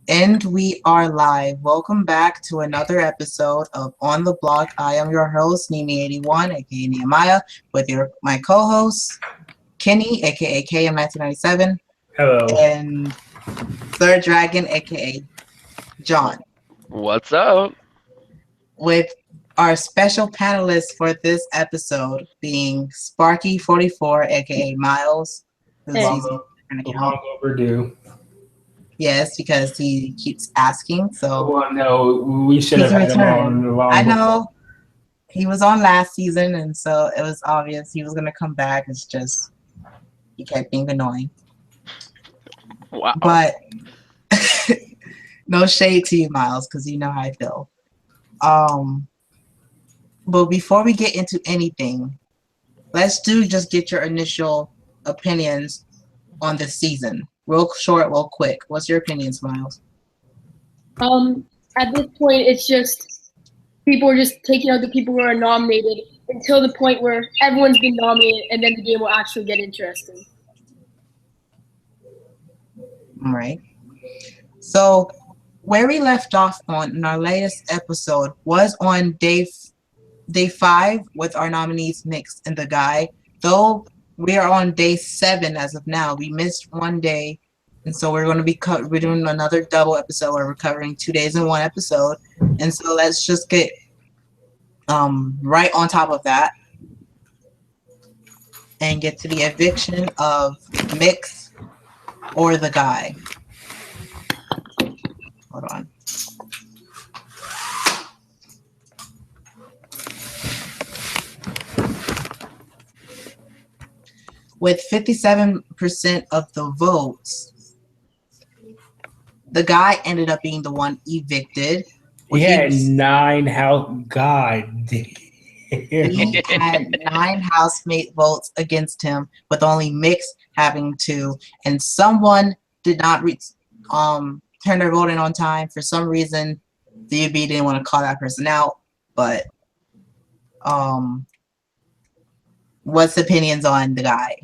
And we are live. Welcome back to another episode of On the Block. I am your host, Nimi81, aka Nehemiah, with my co-host, Kenny, aka KM1997, Hello. and Third Dragon, aka John, What's up? with our special panelists for this episode being Sparky44, aka Miles, who's Long, using an account. long overdue. Yes, because he keeps asking, so Well, no, we should have he's had him returned. on long I before. know he was on last season, and so it was obvious he was gonna come back. It's just he kept being annoying. Wow. But no shade to you, Miles, because you know how I feel. But before we get into anything, let's just get your initial opinions on this season. Real short, real quick. What's your opinions, Miles? At this point, it's just people are just taking out the people who are nominated until the point where everyone's been nominated, and then the game will actually get interesting. All right. So where we left off on in our latest episode was on day 5 with our nominees mixed in the guy. Though we are on day 7 as of now, we missed one day, and so we're going to be we're doing another double episode where we're covering 2 days in one episode. And so let's just get right on top of that and get to the eviction of Mix or the guy. Hold on. With 57% of the votes, the guy ended up being the one evicted. He had 9 house. God damn. He had 9 housemate votes against him, with only Mix having 2, and someone did not turn their vote in on time. For some reason, the UB didn't want to call that person out. But what's opinions on the guy?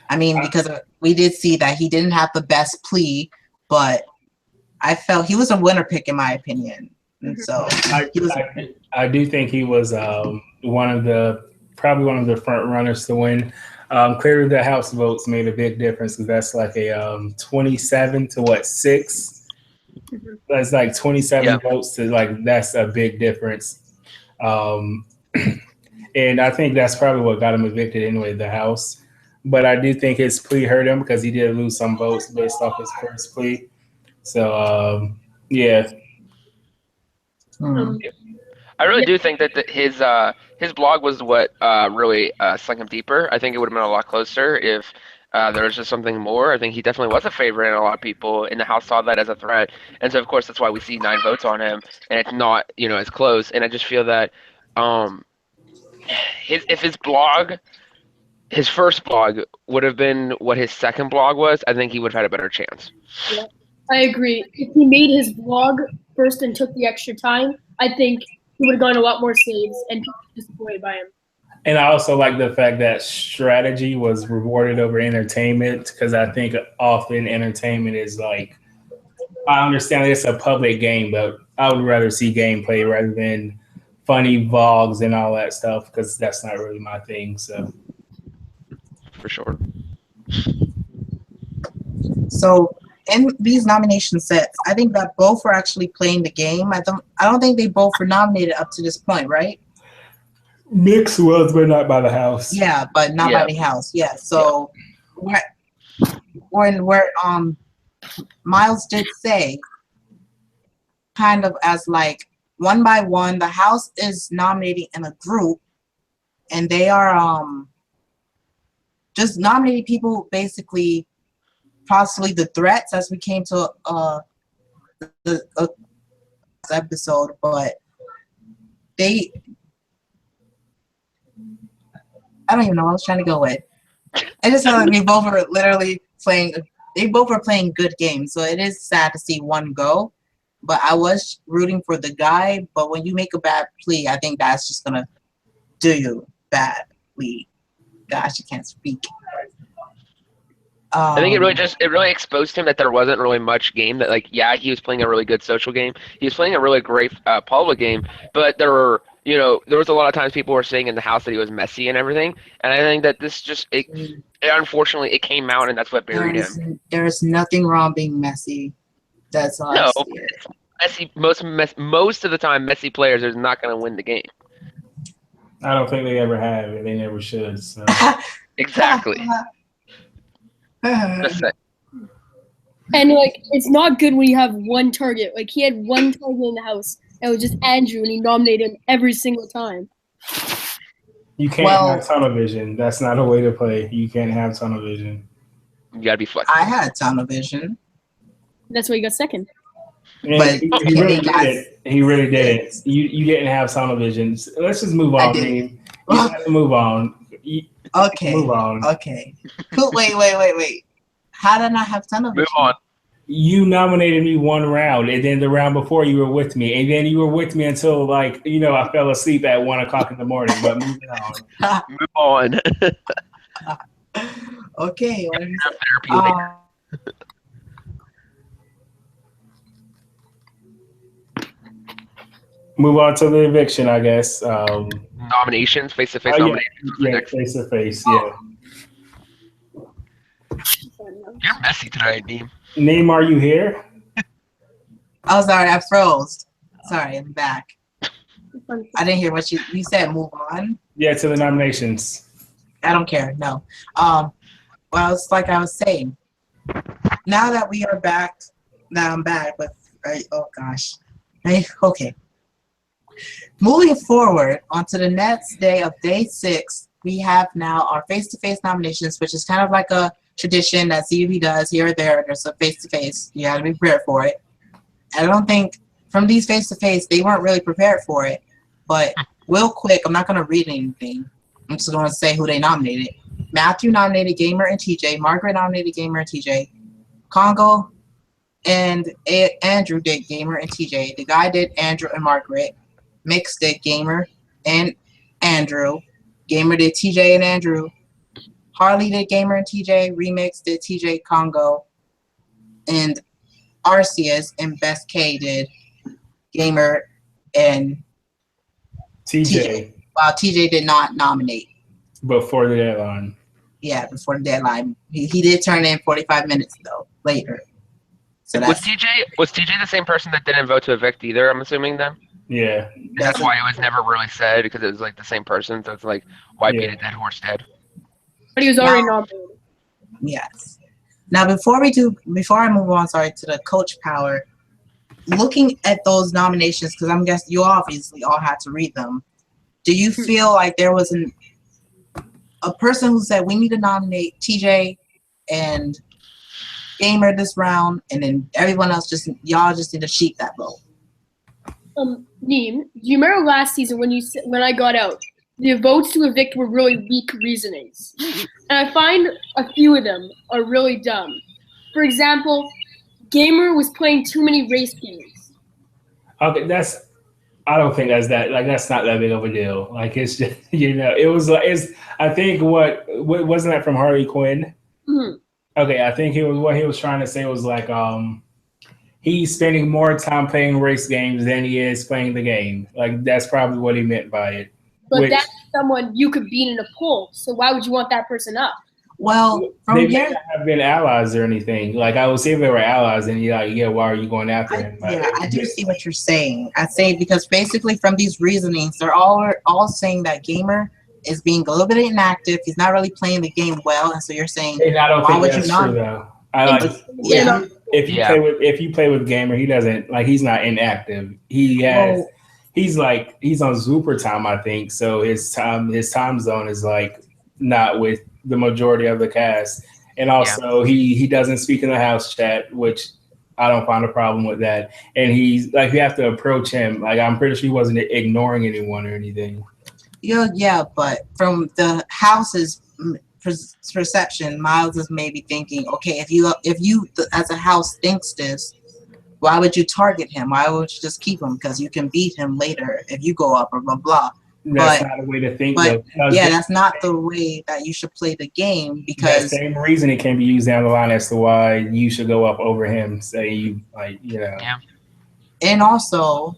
I mean, because we did see that he didn't have the best plea, but I felt he was a winner pick in my opinion. And so I do think he was probably one of the front runners to win. Clearly, the House votes made a big difference because that's like a 27 to 6. That's like 27 votes to that's a big difference. And I think that's probably what got him evicted anyway, the House. But I do think his plea hurt him because he did lose some votes based off his first plea. So, yeah. I really do think that his blog was what really sunk him deeper. I think it would have been a lot closer if there was just something more. I think he definitely was a favorite, and a lot of people in the House saw that as a threat. And so, of course, that's why we see 9 votes on him, and it's not as close. And I just feel that if his blog. His first blog would have been what his second blog was, I think he would have had a better chance. Yeah, I agree. If he made his blog first and took the extra time, I think he would have gotten a lot more saves and people were disappointed by him. And I also like the fact that strategy was rewarded over entertainment, because I think often entertainment is like, I understand it's a public game, but I would rather see gameplay rather than funny vlogs and all that stuff, because that's not really my thing. So. For sure. So in these nomination sets, I think that both were actually playing the game. I don't think they both were nominated up to this point, right? Mix was, but not by the House. Yeah, but not by the House. Yeah. So where Miles did say, kind of as like one by one, the House is nominating in a group, and they are just nominating people basically, possibly the threats as we came to the episode, but I don't even know what I was trying to go with. I just felt like they both were literally playing good games, so it is sad to see one go, but I was rooting for the guy. But when you make a bad plea, I think that's just gonna do you badly. Gosh, I can't speak. I think it really exposed him that there wasn't really much game that like he was playing a really good social game. He was playing a really great public game, but there was a lot of times people were saying in the house that he was messy and everything. And I think that this unfortunately it came out and that's what buried him. There is nothing wrong being messy. That's all No, I see it. messy. Most of the time, messy players are not going to win the game. I don't think they ever have, and they never should. So. Exactly. Just say. And like, it's not good when you have one target. Like he had one target in the house. It was just Andrew, and he nominated him every single time. You can't have tunnel vision. That's not a way to play. You can't have tunnel vision. You gotta be flexible. I had tunnel vision. That's why he got second. And But he really did it. He really did it. You didn't have tunnel vision. Let's just move on, team. You have to move on. Okay. Move on. Okay. Wait. How did I have tunnel vision? Move on. You nominated me one round, and then the round before you were with me, and then you were with me until I fell asleep at 1:00 in the morning. But moving on. Move on. Okay. What did you say? Therapy later. Move on to the eviction, I guess. Nominations, face-to-face nominations. Yeah, face to face. Yeah. You're messy today, Neem. Neem, are you here? Oh, sorry, I froze. Sorry, I'm back. I didn't hear what you said. Move on. Yeah, to the nominations. I don't care. No. Well, it's like I was saying. Now that we are back, now I'm back with. Oh gosh. Okay. Moving forward onto the next day of day 6, we have now our face-to-face nominations, which is kind of like a tradition that ZBB does here or there. There's a face-to-face. You have to be prepared for it. I don't think from these face-to-face, they weren't really prepared for it. But real quick, I'm not going to read anything. I'm just going to say who they nominated. Matthew nominated Gamer and TJ. Margaret nominated Gamer and TJ. Congo and Andrew did Gamer and TJ. The guy did Andrew and Margaret. Mix did Gamer and Andrew. Gamer did TJ and Andrew. Harley did Gamer and TJ. Remix did TJ Congo. And Arceus and Best K did Gamer and TJ. While TJ did not nominate. Before the deadline. Yeah, before the deadline. He did turn in 45 minutes though, later. So was TJ the same person that didn't vote to evict either, I'm assuming then? Yeah. That's why it was never really said, because it was like the same person, so it's like, why beat a dead horse dead? But he was already nominated. Yes. Now before I move on, to the coach power, looking at those nominations, because I'm guessing you obviously all had to read them, do you feel like there was a person who said we need to nominate TJ and Gamer this round, and then everyone else y'all just need to sheet that vote? Neem, do you remember last season when I got out, the votes to evict were really weak reasonings, and I find a few of them are really dumb. For example, Gamer was playing too many race games. Okay, I don't think that's not that big of a deal. Like it's just it was I think what wasn't that from Harley Quinn? Mm-hmm. Okay, I think what he was trying to say was like he's spending more time playing race games than he is playing the game. Like that's probably what he meant by it. But that's someone you could beat in a poll. So why would you want that person up? Well, they may not have been allies or anything. Like I would say if they were allies, and you're like, yeah, why are you going after him? I do see what you're saying. I say because basically from these reasonings, they're all saying that Gamer is being a little bit inactive. He's not really playing the game well, and so you're saying, and I don't think that's true though. If you play with Gamer, he doesn't he's not inactive. He's on Zuper time, I think. So his time zone is like not with the majority of the cast. And also he doesn't speak in the house chat, which I don't find a problem with that. And he's like, you have to approach him. Like I'm pretty sure he wasn't ignoring anyone or anything. Yeah, but from the house's perception, Miles is maybe thinking, okay, if you as a house thinks this, why would you target him? Why would you just keep him? Because you can beat him later if you go up or blah blah. That's not a way to think. But yeah, that's not the way that you should play the game, because that same reason it can be used down the line as to why you should go up over him. Say you Yeah. And also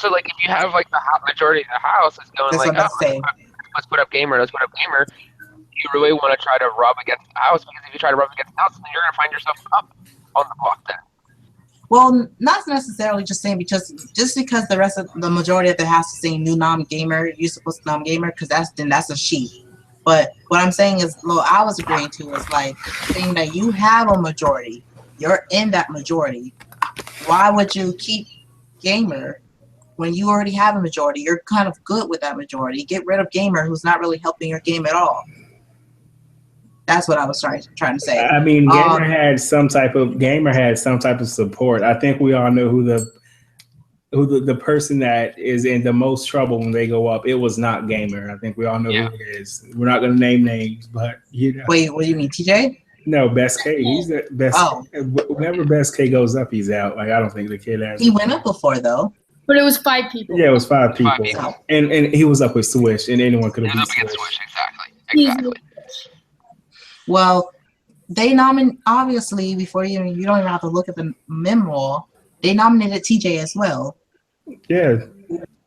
like if you have like the majority of the house is going that's like, what I'm let's put up gamer, you really want to try to rub against the house, because if you try to rub against the house, then you're going to find yourself up on the block then. Well, not necessarily just saying because the majority of the house is saying new nom gamer, you're supposed to nom gamer, because that's a sheep. But what I'm saying is, what I was agreeing to is like saying that you have a majority, you're in that majority. Why would you keep gamer when you already have a majority? You're kind of good with that majority. Get rid of gamer, who's not really helping your game at all. That's what I was trying to say. I mean, gamer had some type of support. I think we all know who the person that is in the most trouble when they go up. It was not gamer. I think we all know who it is. We're not going to name names, but you know. Wait, what do you mean, TJ? No, Best K. He's the best. Oh. Whenever Best K goes up, he's out. Like, I don't think the kid has. He went up before though. But it was 5 people. Yeah, it was 5 people. And he was up with Swish, and anyone could have beat Swish. Exactly. Well, they obviously, before you don't even have to look at the memo, they nominated TJ as well. Yeah.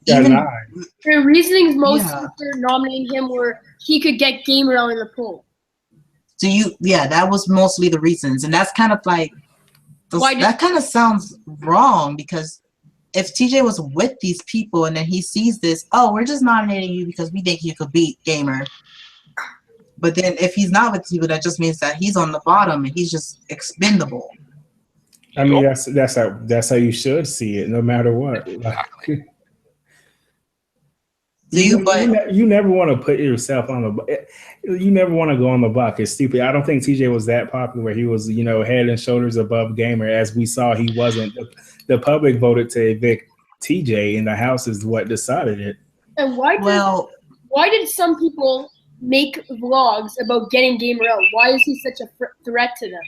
The reasonings most for nominating him were he could get gamer out in the poll. So that was mostly the reasons. And that's kind of like, that kind of sounds wrong, because if TJ was with these people and then he sees this, we're just nominating you because we think you could beat gamer. But then if he's not with people, that just means that he's on the bottom and he's just expendable. I mean, that's how you should see it, no matter what. Exactly. You never want to put yourself on you never want to go on the block. It's stupid. I don't think TJ was that popular. He was, head and shoulders above gamer. As we saw, he wasn't. The public voted to evict TJ, and the house is what decided it. And why did some people make vlogs about getting gamer out? Why is he such a threat to them?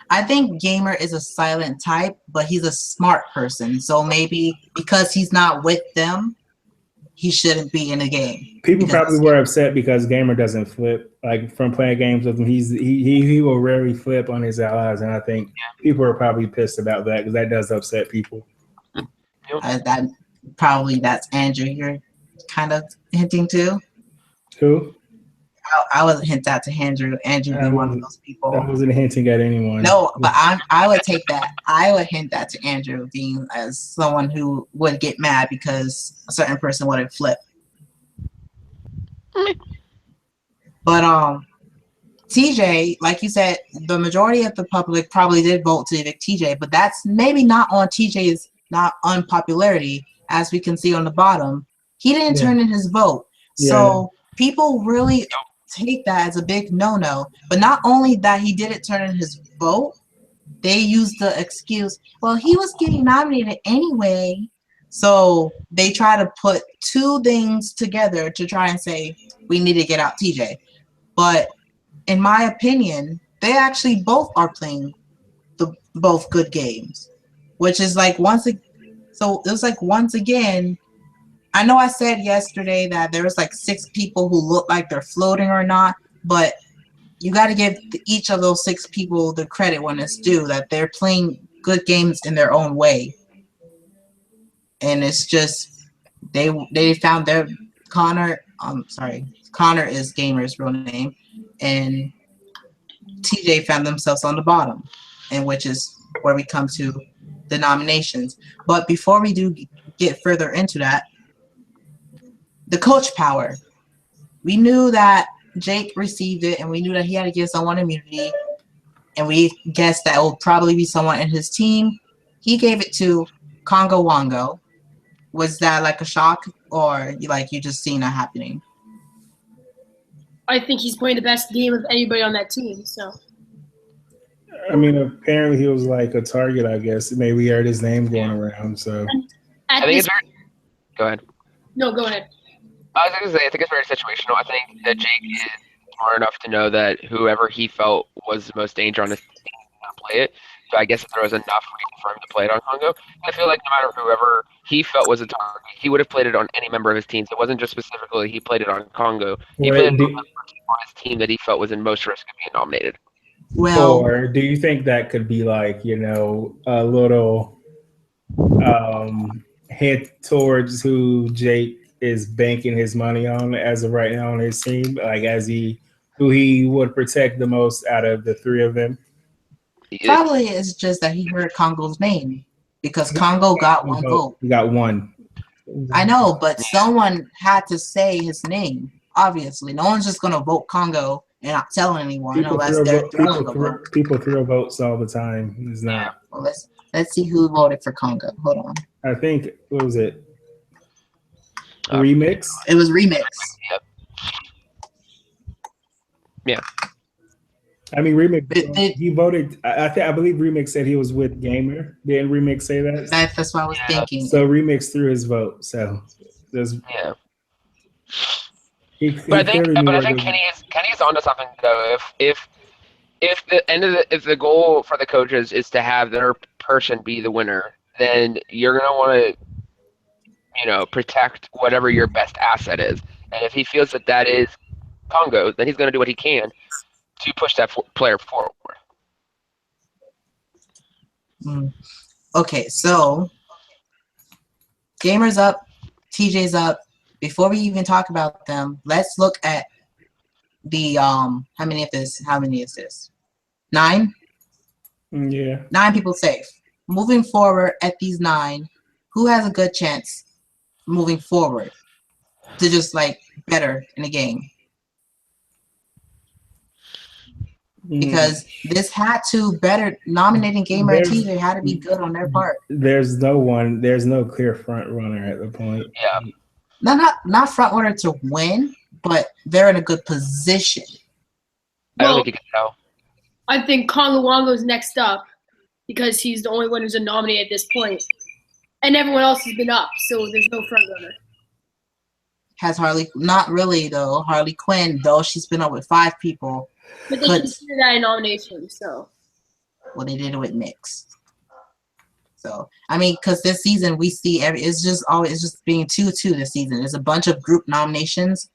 I think gamer is a silent type, but he's a smart person. So maybe because he's not with them, he shouldn't be in the game. People probably were upset because gamer doesn't flip. Like, from playing games with him, he will rarely flip on his allies, and I think people are probably pissed about that, because that does upset people. That's Andrew you're kind of hinting to. Who? I would hint that to Andrew. Andrew being one of those people. I wasn't hinting at anyone. No, but I would take that. I would hint that to Andrew, being as someone who would get mad because a certain person wouldn't flip. But TJ, like you said, the majority of the public probably did vote to evict TJ, but that's maybe not on TJ's not unpopularity, as we can see on the bottom. He didn't turn in his vote. So people really take that as a big no-no. But not only that he didn't turn in his vote, they used the excuse, well, he was getting nominated anyway. So they try to put two things together to try and say, we need to get out TJ. But in my opinion, they actually both are playing both good games, which is like once again, I know I said yesterday that there was like 6 people who look like they're floating or not, but you got to give each of those 6 people the credit when it's due, that they're playing good games in their own way. And it's just they found their Connor is Gamer's real name, and TJ found themselves on the bottom, and which is where we come to the nominations. But before we do get further into that, the coach power. We knew that Jake received it, and we knew that he had to give someone immunity, and we guessed that it would probably be someone in his team. He gave it to Congo Wongo. Was that like a shock, or you just seen that happening? I think he's playing the best game of anybody on that team. So, I mean, apparently he was like a target, I guess. Maybe we heard his name going around. So, I think it's very. Go ahead. No, go ahead. I was going to say, I think it's very situational. I think that Jake is smart enough to know that whoever he felt was the most danger on his team did not play it. So I guess if there was enough reason for him to play it on Congo, I feel like no matter whoever he felt was a target, he would have played it on any member of his team. So it wasn't just specifically he played it on Congo. He played it on his team that he felt was in most risk of being nominated. Well, or do you think that could be like, a little hint towards who Jake is banking his money on as of right now on his team? Like who he would protect the most out of the three of them? probably it's just that he heard Congo's name because Congo got one vote. He got one. I know, but someone had to say his name. Obviously, no one's just gonna vote Congo and not tell anyone unless they're throwing a vote. People throw votes all the time. It's not. Well, let's see who voted for Congo. Hold on. I think what was it? Remix. It was Remix. Yep. Yeah. I mean, Remix. He voted. I believe Remix said he was with Gamer. Didn't Remix say that? That's what I was thinking. So Remix threw his vote. So there's. Yeah. But I think Kenny's onto something though. If the goal for the coaches is to have their person be the winner, then you're gonna want to, protect whatever your best asset is. And if he feels that is Congo, then he's gonna do what he can to push that player forward. Okay, so Gamer's up, TJ's up. Before we even talk about them, let's look at the how many is this? 9? Yeah. 9 people safe. Moving forward at these 9, who has a good chance moving forward to just better in the game? Because this had to better nominating Gamer and TJ had to be good on their part. There's no clear front runner at the point. Yeah. Not front runner to win, but they're in a good position. I don't think you can tell. I think Congo Wongo's next up because he's the only one who's a nominee at this point. And everyone else has been up, so there's no front runner. Has Harley not really though. Harley Quinn, though she's been up with 5 people. But they consider that a nomination, so. Well, they did it with Mix. So I mean, because this season we see it's just being 2-2 this season. There's a bunch of group nominations,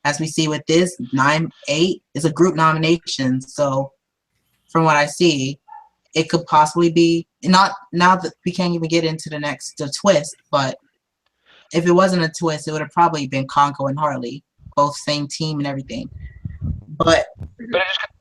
as we see with this 9-8 is a group nomination. So from what I see, it could possibly be not now that we can't even get into the twist. But if it wasn't a twist, it would have probably been Congo and Harley, both same team and everything. But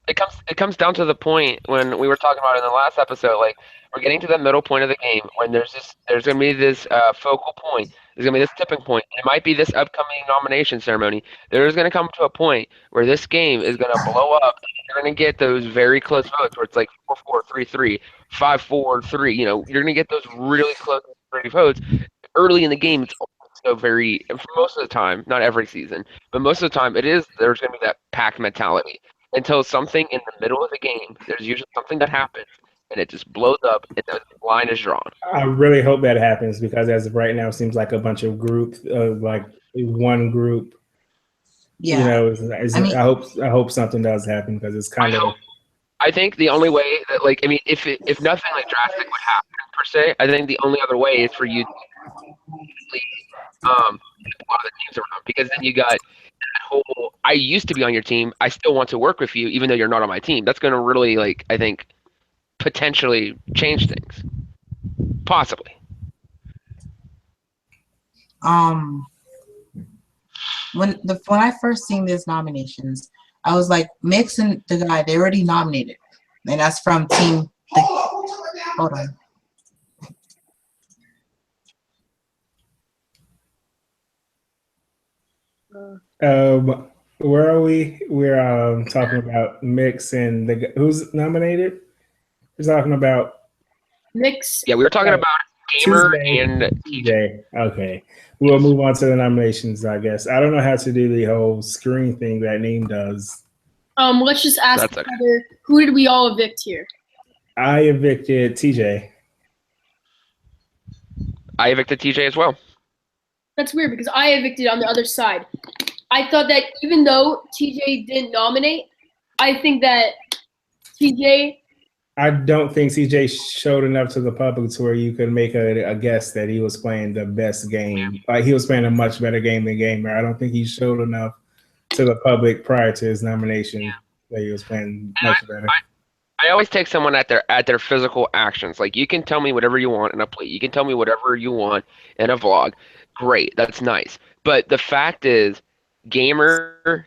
it comes down to the point when we were talking about it in the last episode. Like we're getting to the middle point of the game when there's gonna be this focal point. There's gonna be this tipping point. It might be this upcoming nomination ceremony. There's gonna come to a point where this game is gonna blow up. You're gonna get those very close votes where it's like 4-4, 3-3, 5-4, 3. You're gonna get those really close votes early in the game. It's so very, for most of the time, not every season, but most of the time, there's going to be that pack mentality until something in the middle of the game. There's usually something that happens, and it just blows up, and the line is drawn. I really hope that happens because as of right now, it seems like a bunch of groups, like one group. Yeah, I hope something does happen because it's kind of. I think the only way that, if nothing drastic would happen per se, I think the only other way is for you to a lot of the teams around, because then you got that whole I used to be on your team, I still want to work with you even though you're not on my team. That's going to really I think potentially change things, possibly. When I first seen these nominations, I was like, Mix and the guy, they already nominated, and that's from team. Hold on. Where are we? We're talking about Mix and who's nominated. We're talking about Mix. Yeah, we were talking about Gamer and TJ. Okay, we'll move on to the nominations. I guess I don't know how to do the whole screen thing that Neem does. Let's just ask each other, who did we all evict here? I evicted TJ. I evicted TJ as well. That's weird because I evicted on the other side. I thought that even though TJ didn't nominate, I think that TJ I don't think TJ showed enough to the public to where you could make a guess that he was playing the best game. Like he was playing a much better game than Gamer. I don't think he showed enough to the public prior to his nomination that he was playing much better. I always take someone at their physical actions. Like you can tell me whatever you want in a play. You can tell me whatever you want in a vlog. Great, that's nice. But the fact is, Gamer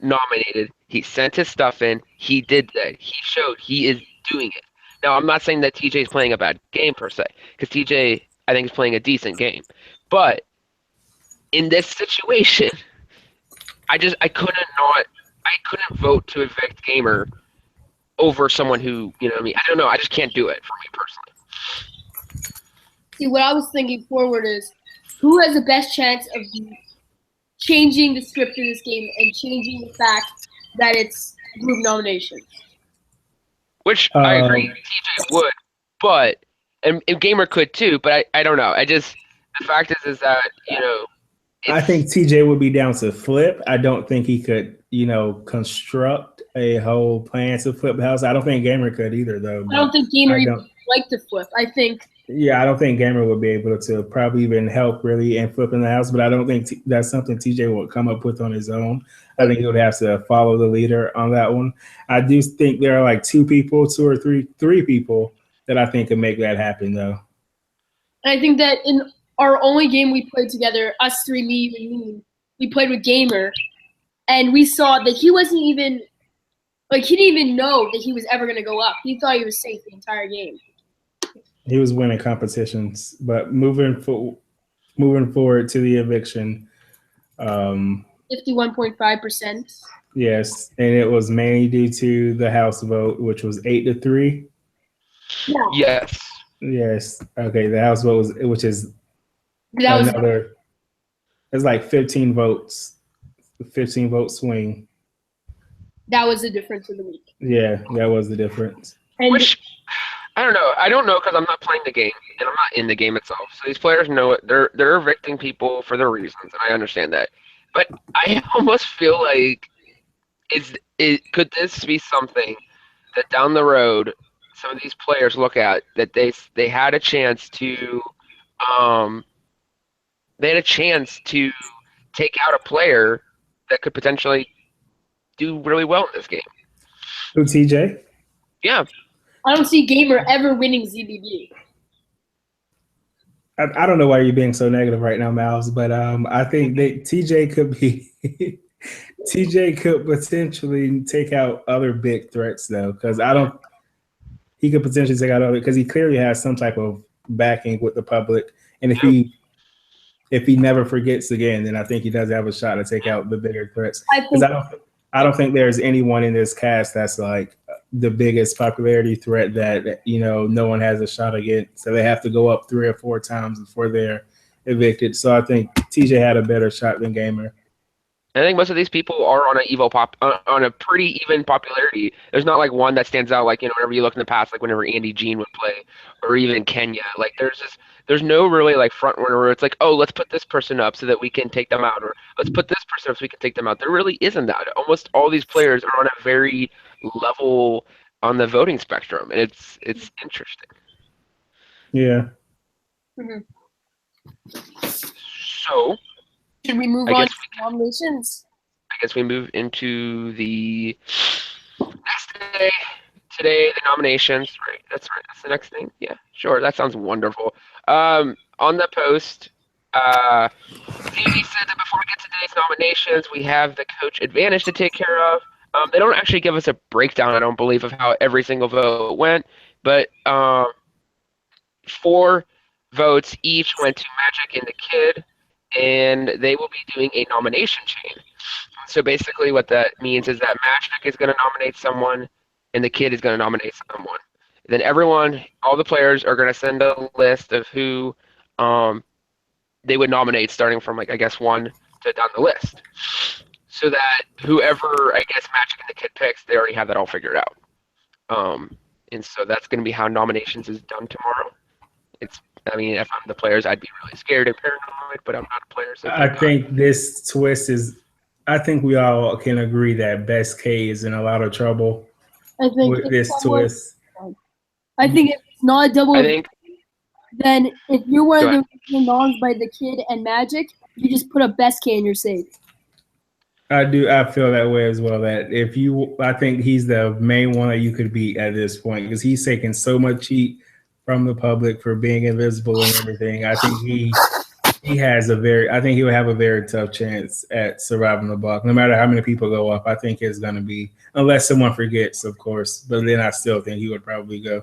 nominated. He sent his stuff in. He did that. He showed he is doing it. Now, I'm not saying that TJ is playing a bad game per se, because TJ, I think, is playing a decent game. But in this situation, I couldn't vote to evict Gamer over someone who, you know what I mean? I don't know. I just can't do it for me personally. See, what I was thinking forward is who has the best chance of changing the script of this game and changing the fact that it's group nominations. Which I agree, TJ would, but and Gamer could too. But I don't know. The fact is that I think TJ would be down to flip. I don't think he could construct a whole plan to flip the house. I don't think Gamer could either though. I don't think Gamer even like to flip. I don't think Gamer would be able to probably even help really in flipping the house, but I don't think that's something TJ would come up with on his own. I think he would have to follow the leader on that one. I do think there are like two or three people that I think can make that happen though. And I think that in our only game we played together, us three, me, and you, we played with Gamer, and we saw that he wasn't even, he didn't even know that he was ever going to go up. He thought he was safe the entire game. He was winning competitions, but moving forward to the eviction. 51.5%. Yes, and it was mainly due to the House vote, which was 8-3. Yeah. Yes. Yes. Okay, the House vote it's like 15 votes, 15 vote swing. That was the difference of the week. Yeah, that was the difference. And Which I don't know. I don't know because I'm not playing the game and I'm not in the game itself. So these players know it. They're evicting people for their reasons, and I understand that. But I almost feel like could this be something that down the road some of these players look at that they had a chance to take out a player that could potentially do really well in this game. Who, TJ? Yeah. I don't see Gamer ever winning ZBB. I don't know why you're being so negative right now, Miles, but I think that TJ could potentially take out other big threats though, because he could potentially take out other, because he clearly has some type of backing with the public, and if he never forgets again, then I think he does have a shot to take out the bigger threats. I don't think there's anyone in this cast that's like the biggest popularity threat that no one has a shot against. So they have to go up 3 or 4 times before they're evicted. So I think TJ had a better shot than Gamer. I think most of these people are on a pretty even popularity. There's not like one that stands out. Like whenever you look in the past, like whenever Andy Jean would play, or even Kenya. Like there's no really like front runner where it's like, oh, let's put this person up so that we can take them out, or let's put this person up so we can take them out. There really isn't that. Almost all these players are on a very level on the voting spectrum, and it's interesting. Yeah. Mm-hmm. So. Should we move on to nominations? I guess we move into the next day. Today, the nominations. Right, that's right. That's the next thing. Yeah, sure. That sounds wonderful. On the post, Stevie said that before we get to today's nominations, we have the coach advantage to take care of. They don't actually give us a breakdown, I don't believe, of how every single vote went, but 4 votes each went to Magic and the Kid, and they will be doing a nomination chain. So basically what that means is that Magic is going to nominate someone, and the Kid is going to nominate someone. Then all the players are going to send a list of who they would nominate, starting from, 1 to down the list. So that whoever, Magic and the Kid picks, they already have that all figured out. And so that's going to be how nominations is done tomorrow. If I'm the players, I'd be really scared and paranoid, but I'm not a player. So I think this twist I think we all can agree that Best K is in a lot of trouble. I think with if this someone- twist. I think if it's not a double, I think then if you're one of Go the original noms by the Kid and Magic, you just put a best K in your save. I feel that way as well. That if you, I think he's the main one that you could beat at this point because he's taking so much heat from the public for being invisible and everything. I think he has I think he would have a very tough chance at surviving the block. No matter how many people go up, I think it's going to be, unless someone forgets, of course. But then I still think he would probably go.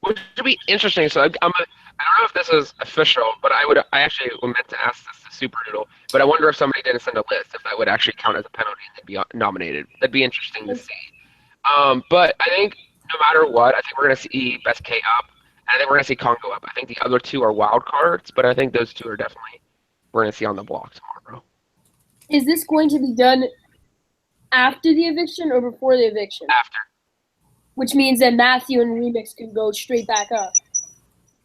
which would be interesting. So I don't know if this is official, but I actually meant to ask this to Super Noodle, but I wonder if somebody didn't send a list, if that would actually count as a penalty and they'd be nominated. That'd be interesting to see. But I think no matter what, I think we're going to see Best K up, and I think we're going to see Congo up. I think the other two are wild cards, but I think those two are definitely we're going to see on the block tomorrow. Is this going to be done after the eviction or before the eviction? After. Which means that Matthew and Remix can go straight back up.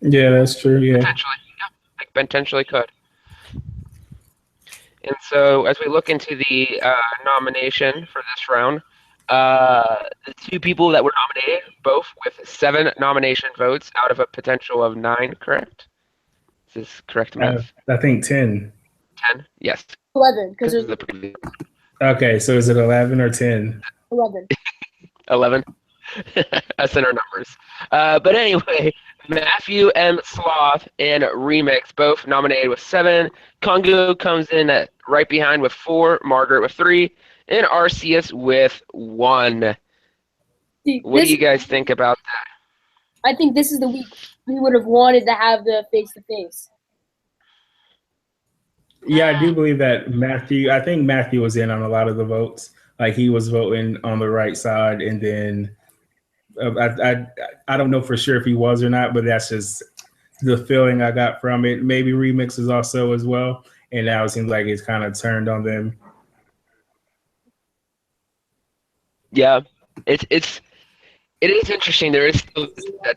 Yeah, that's true. Yeah. Potentially. Yeah. Like potentially could. And so as we look into the nomination for this round, the two people that were nominated, both with 7 nomination votes out of a potential of 9, correct? Is this correct math? I think 10. 10? Yes. 11, because This is there's the previous. Okay, so is it 11 or 10? 11. 11. That's in our numbers. But anyway, Matthew M. Sloth and Remix both nominated with 7. Congo comes in right behind with 4. Margaret with 3. And Arceus with 1. See, What do you guys think about that? I think this is the week we would have wanted to have the face-to-face. Yeah, I do believe that Matthew. I think Matthew was in on a lot of the votes. Like he was voting on the right side, and then I don't know for sure if he was or not, but that's just the feeling I got from it. Maybe Remix is also as well, and now it seems like it's kind of turned on them. Yeah, it is interesting. There is still that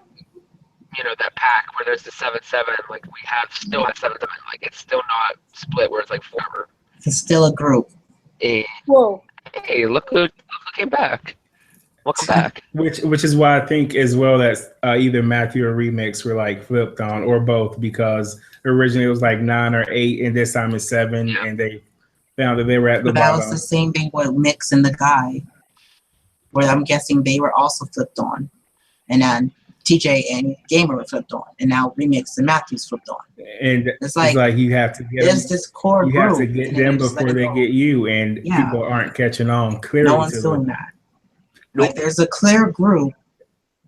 that pack where there's the 7-7. Like we still have 7-7. Like it's still not split where it's like 4. It's still a group. Hey, Whoa. look who came back. Welcome back. Which is why I think as well that either Matthew or Remix were like flipped on, or both, because originally it was like 9 or 8, and this time it's 7, and they found that they were at the But that bottom. was the same thing with Mix and the guy, where I'm guessing they were also flipped on, and then TJ and Gamer were flipped on, and now Remix and Matthews flipped on. And It's like you have to get there's them, this core you group. have to get and then them you just let before it they go. get you, and Yeah. people aren't catching on clearly. No one's to doing them. that. Like there's a clear group,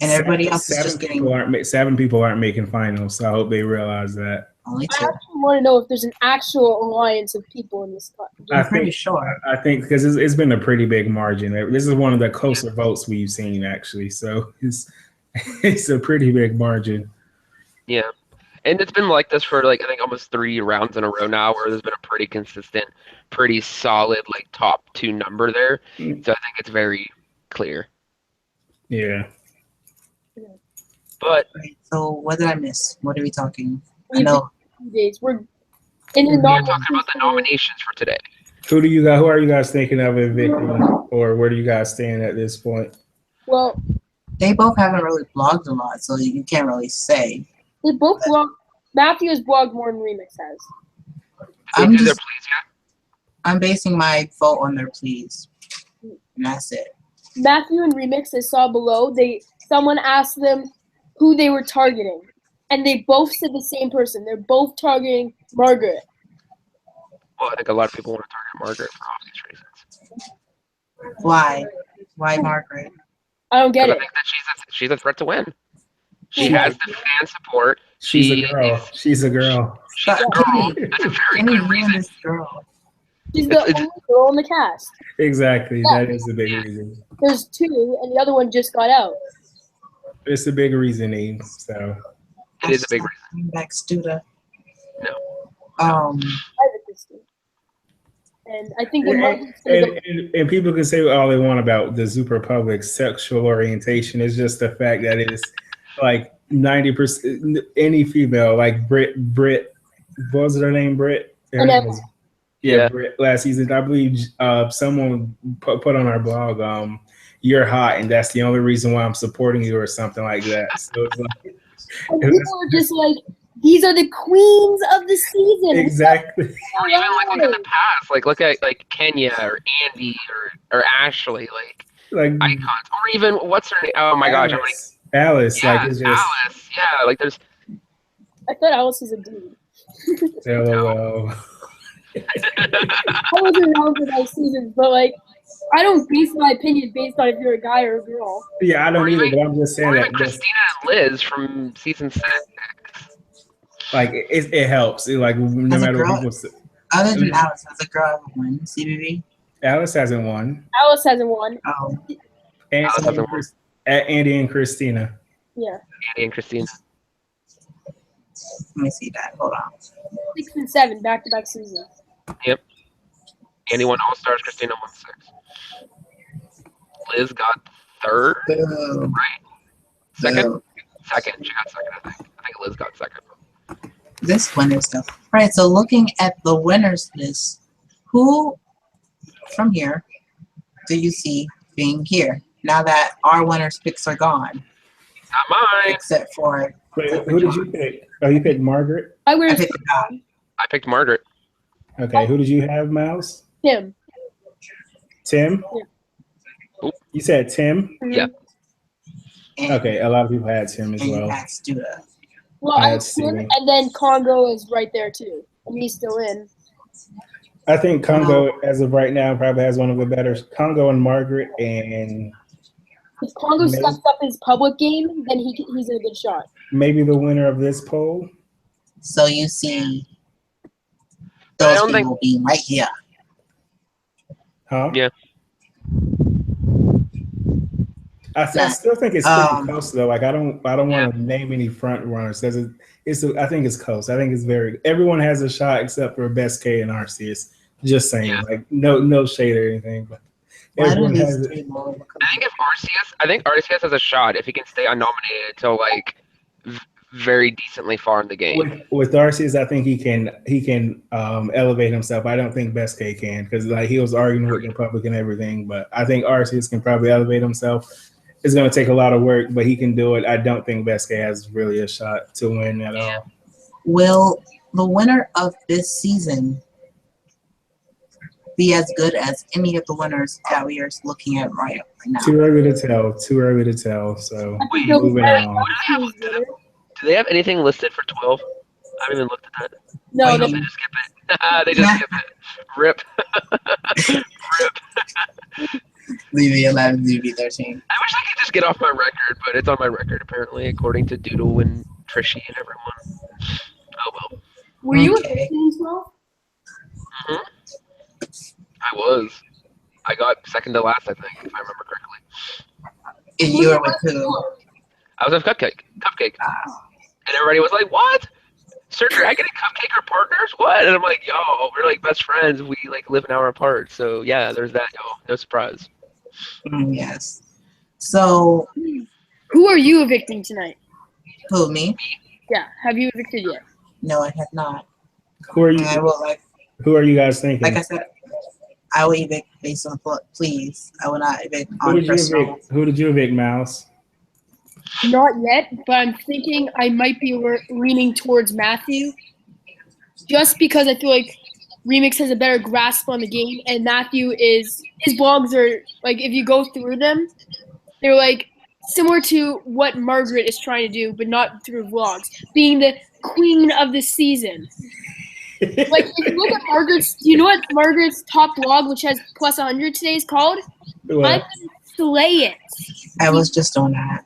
and everybody else is Seven just getting seven people aren't making finals, so I hope they realize that. only I 2. actually want to know if there's an actual alliance of people in this. I'm pretty sure. I think because it's been a pretty big margin. This is one of the closer votes we've seen actually, so it's a pretty big margin. Yeah. And it's been like this for I think almost 3 rounds in a row now, where there's been a pretty consistent, pretty solid top 2 number there. So I think it's very clear. Yeah. But So what did I miss? What are we talking? I know. Days. We're in the we're talking nominations about the nominations for today. Who are you guys thinking of evicting, or where do you guys stand at this point? Well, They both haven't really blogged a lot, so you can't really say. they both blogged. Matthew has blogged more than Remix has. They I'm do their just pleas I'm basing my vote on their pleas, and that's it. Matthew and Remix, I saw below, someone asked them who they were targeting, and they both said the same person. They're both targeting Margaret. yet? Well, I think a lot of people want to target Margaret for obvious reasons. Why? Why Margaret? I don't get Because I it. think that she's a threat to win. She Yeah. has the fan support. She's a girl. She's a girl. She's a But girl. Kenny, That's a very Kenny, good you reason. and this girl. She's the only girl in the cast. Exactly. Yeah. That is a big reason. There's 2, and the other one just got out. It's a big reasoning. So It is a big reason. Bring back Studa. No. I like this team. And I think that Margaret's gonna go. and people can say all they want about the Super Public's sexual orientation. It's just the fact that it is like 90% any female, like Brit, what was her name? Brit? Her name was- Yeah. Brit last season. I believe someone put on our blog, you're hot and that's the only reason why I'm supporting you or something like that. So it's like, And people are just like, these are the queens of the season. exactly. Or even like look in the past, like look at like Kenya or Andy or Ashley, like icons, or even what's her name? Oh my gosh, Alice, yeah, like it's just Alice. Yeah, like there's. I thought Alice was a dude. LOL. I wasn't around for those seasons, but like, I don't base my opinion based on if you're a guy or a girl. Yeah, I don't either, but I'm just saying Or that even Christina and Liz from season 6. like it helps. It, like no As a matter what girl- people say. Other than Alice, as a girl, I haven't won CBB. Alice hasn't won. Alice hasn't won. Oh, And Alice hasn't won. Andy and Christina. Yeah. Andy and Christine. let me see that. Hold on. 6 and 7 back-to-back seasons. Yep. Andy won All Stars. Christina won 6. Liz got 3rd, Boo. right? 2nd. Boo. 2nd. She got 2nd. I think Liz got 2nd. This winner stuff. Right. So looking at the winners list, who from here do you see being here? Now that our winners' picks are gone, Not mine. except for Wait, who did you pick? Oh, you picked Margaret? I I wear picked the guy. I picked Margaret. Okay, who did you have, Miles? him. Tim? Oop. You said Tim? Yeah. And, Okay, a lot of people had Tim as and you well. had Studa. Well, I I had have him, Steven. and then Congo is right there too, and he's still in. I think Congo, as of right now, probably has one of the better. Congo and Margaret, and If Congo Maybe. steps up his public game, then he's in a good shot. maybe the winner of this poll. So you see But I those don't people being right here. Huh? Yeah. I still think it's pretty Um, close though. Like I don't want to name any front runners because I think it's close. I think it's everyone has a shot except for Best K and Arceus. Just saying, Yeah. like no shade or anything, but Why do everyone these has it. three more look I think Arceus has a shot if he can stay unnominated till like very decently far in the game. With Arceus, I think he can elevate himself. I don't think Best K can because like he was arguing with the public and everything, but I think Arceus can probably elevate himself. It's going to take a lot of work, but he can do it. I don't think Best K has really a shot to win at all. Will the winner of this season be as good as any of the winners that we are looking at right now? Too early to tell. Too early to tell. So Wait, moving on. Do they have anything listed for 12? I haven't even looked at that. No, Wait, They they, just skip it. They just skip it. Rip. Rip. ZB11, ZB13. I wish I could just get off my record, but it's on my record apparently, according to Doodle and Trishy and everyone. Oh well. were you Okay. a Christian as well? I was. I got second to last, I think, if I remember correctly. And you were with who? I was with Cupcake. Wow. And everybody was like, "What? Sir, Dragon and Cupcake are partners? What?" And I'm like, "Yo, we're like best friends. We like live an hour apart." So yeah, there's that. Yo, no surprise. Yes. So, Who are you evicting tonight? who, me? Yeah, have you evicted yet? No, I have not. Who are you? I will, Who are you guys thinking? like I said, I will evict based on please. I will not evict Who on did you personal. evict? Who did you evict, Mouse? Not yet, but I'm thinking I might be leaning towards Matthew, just because I feel like Remix has a better grasp on the game, and Matthew his blogs are like, if you go through them, they're like similar to what Margaret is trying to do, but not through vlogs, being the queen of the season. Like, if you look at Margaret's, do you know what Margaret's top blog, which has plus 100 today, is called? What? I'm Slay It. I was just on that.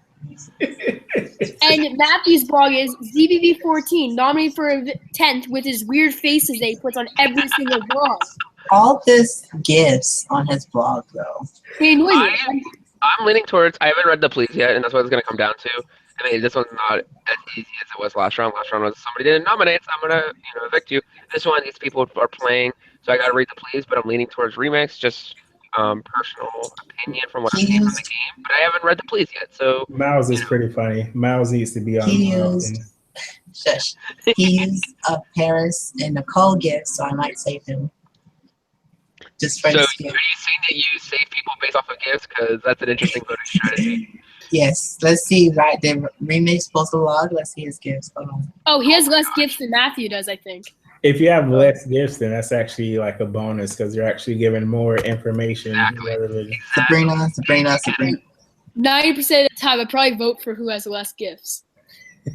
And Matthew's blog is ZBB14, nominated for 10th with his weird faces that he puts on every single blog. All this gifts on his blog, though. They annoy me. I'm leaning towards. I haven't read the pleas yet, and that's what it's gonna come down to. I mean, this one's not as easy as it was last round. Last round was somebody didn't nominate, so I'm gonna evict you. This one, these people are playing, so I gotta read the pleas, but I'm leaning towards Remix. Just personal opinion from what I've seen from the game, but I haven't read the pleas yet. So Miles is pretty funny. Miles needs to be on. He more is. often. Shush. He's a Paris and Nicole gift, so I might save him. just for So, the are skip. you saying that you save people based off of gifts? Because that's an interesting voting strategy. Yes, let's see. Right, the remix postal log. Let's see his gifts. Hold on. Oh, he has less gifts than Matthew does, I think. If you have less gifts, then that's actually like a bonus because you're actually given more information. Exactly. Rather than, Sabrina. 90% of the time, I probably vote for who has less gifts.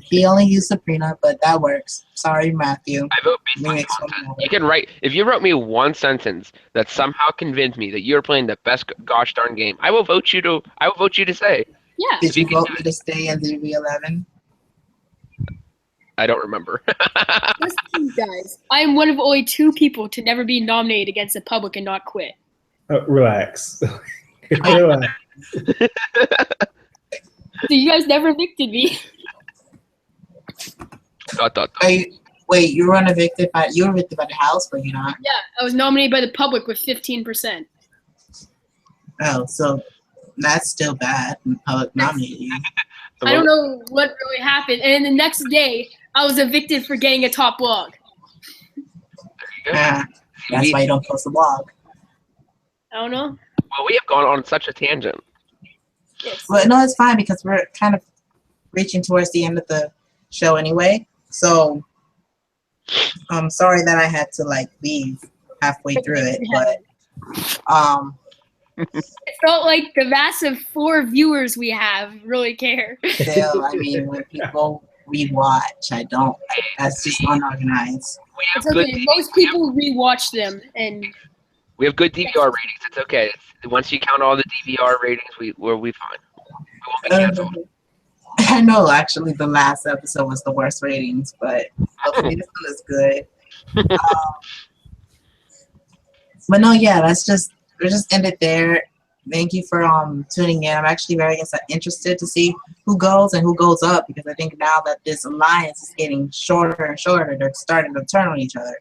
He only used Sabrina, but that works. Sorry, Matthew. I vote based on Remix content. postal You can write if you wrote me one sentence that somehow convinced me that you're playing the best gosh darn game. I will vote you to say. Yeah. Did you vote me to stay in ZB11? I don't remember. Listen, guys, I am one of only 2 people to never be nominated against the public and not quit. relax. Relax. So you guys never evicted me. Wait, you were evicted by the house, but you're not. Yeah, I was nominated by the public with 15%. Oh, so that's still bad. The public nominated you. I don't know what really happened. And then the next day, I was evicted for getting a top blog. That's why you don't post a blog. I don't know. Well, we have gone on such a tangent. Yes. But no, it's fine because we're kind of reaching towards the end of the show anyway. So I'm sorry that I had to leave halfway through it, but It felt like the massive 4 viewers we have really care. still, I mean, when people rewatch, I don't. That's just unorganized. We have It's good. okay. Most people rewatch them, and We have good DVR ratings. It's okay. Once you count all the DVR ratings, we'll be fine. We won't be canceled. I know, actually, the last episode was the worst ratings, but hopefully this one is good. But no, yeah, we'll just end it there. Thank you for tuning in. I'm actually very interested to see who goes and who goes up because I think now that this alliance is getting shorter and shorter, they're starting to turn on each other.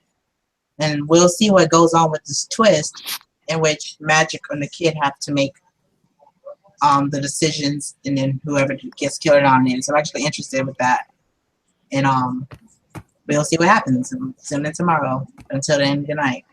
And we'll see what goes on with this twist in which Magic and the Kid have to make the decisions, and then whoever gets killed or nominated. So I'm actually interested with that. And we'll see what happens. Tune in tomorrow. Until then, good night.